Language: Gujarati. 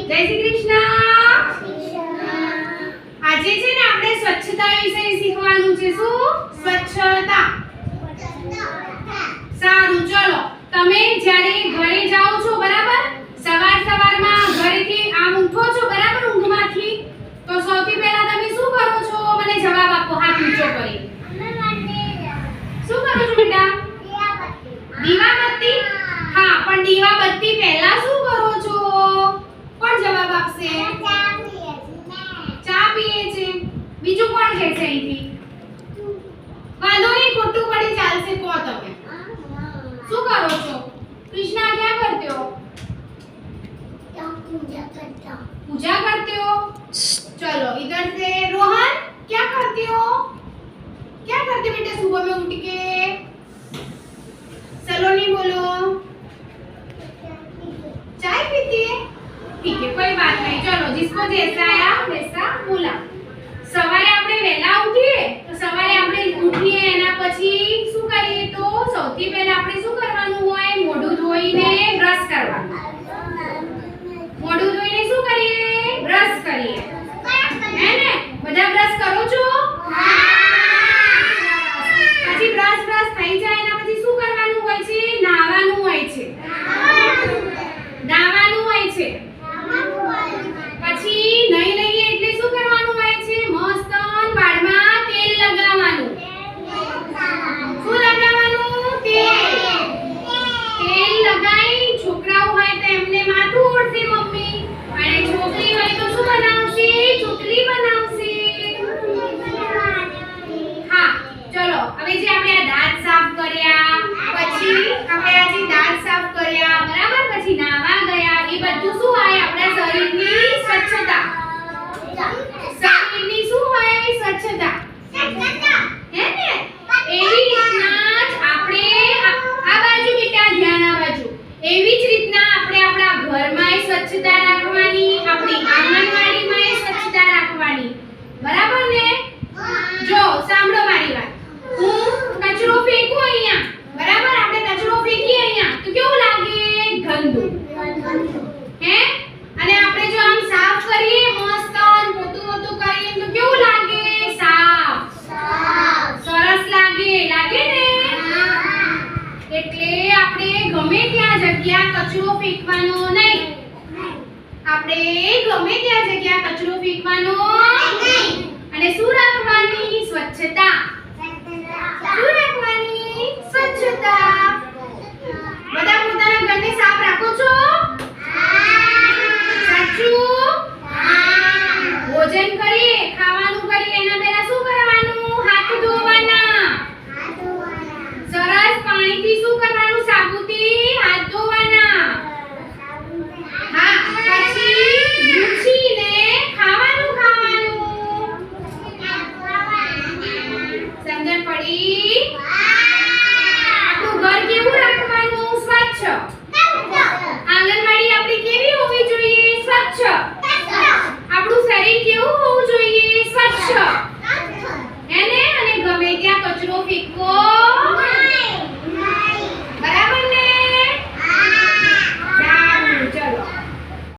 જય શ્રી કૃષ્ણ। આજે છે ને આપણે સ્વચ્છતા વિશે શીખવાનું છે। શું? સ્વચ્છતા। સારું, ચલો તમે જ્યારે ઘરે જાઓ છો, બરાબર, સવારમાં ઘરેથી આમ ઉઠો છો, બરાબર, ઊંઘમાંથી, તો સૌથી પહેલા તમે શું કરો છો? મને જવાબ આપો હાથ ઊંચો કરી। શું કરો છો બેટા? દીવાબત્તી। હા, પણ દીવાબત્તી પહેલા શું કરો છો? કોણ જવાબ આપશે? ચા પીએ છે। બીજું કોણ કહે છે અહીંથી? વાંધો નહીં, ખોટું પડી ચાલશે, કહો તમે શું કરો છો? कृष्णा क्या करते हो? पूजा करते हो। चलो इधर से रोहन, क्या करते हो? क्या करते बेटा सुबह में उठ के? सलोनी बोलो। चाय पीती है? ठीक है, कोई बात नहीं। चलो जिसको जैसा आया वैसा बोला। સવારે આપણે વહેલા ઉઠીએ તો સવારે આપણે ઉઠીએ એના પછી શું કરીએ? તો સૌથી પહેલા આપણે શું કરવાનું હોય? મોઢું ધોઈને બ્રશ કરવાનું। મોઢું ધોઈને શું કરીએ? બ્રશ કરીએ, હે ને? બધા બ્રશ કરો છો? પછી બ્રશ થઈ જાય એના પછી શું કરવાનું હોય છે? નાહવાનું હોય છે। નાહવાનું હોય છે। પછી નહીં લઈએ એટલે શું કરવાનું હોય છે? મસ્ત વાળમાં તેલ લગાવવાનું। શું લગાવવાનું? તેલ લગાઈ છોકરાઓ હોય તો એમને માથું ઓળશે મમ્મી, અને છોકરી હોય તો શું બનાવશે? ચોટલી બનાવશે। હા, ચલો હવે જે આપણે આ દાંત સાફ કર્યા, પછી આપણે આ જે દાંત સાફ કર્યા, બરાબર, પછી નાવા ગયા, એ બધું શું હોય? આપણા શરીરની સ્વચ્છતા। શરીરની શું હોય? સ્વચ્છતા, હે ને? એવી રીતના જ આપણે આ બાજુ બેટા ધ્યાન, આ બાજુ એવી જ રીતના આપણે આપણા ઘરમાંય સ્વચ્છતા રાખવાની, આપણી આંગણવાડીમાંય સ્વચ્છતા રાખવાની, બરાબર ને? જો સાંભળો મારી વાત, હું કચરો ફેંકું અહીંયા, બરાબર, આપણે કચરો ફેંકીએ અહીંયા તો કેવું લાગે? ગંદુ, હે? અને આપણે જો આમ સાફ કરીએ, મસ્ત પોતું કરીએ તો કેવું લાગે? સાફ, સરસ લાગે ને? એટલે આપણે ગમે ત્યાં જગ્યા કચરો ફેંકવાનો નહીં। આપણે ગમે ત્યાં જગ્યા કચરો ફેંકવાનો નહીં, અને શું રાખવાની? સ્વચ્છતા। શું રાખવાની? સ્વચ્છતા। બધા પોતાના ઘરને સાફ રાખો છો? સાચું? ભોજન કરીએ, ખાવાનું કરીએ એના પહેલા શું કરવાનું? હાથ ધોવાના। સરસ પાણીથી શું કરવાનું? સાબુથી હાથ ધોવાના। હા, પછી લૂછીને ખાવાનું। સમજણ પડી?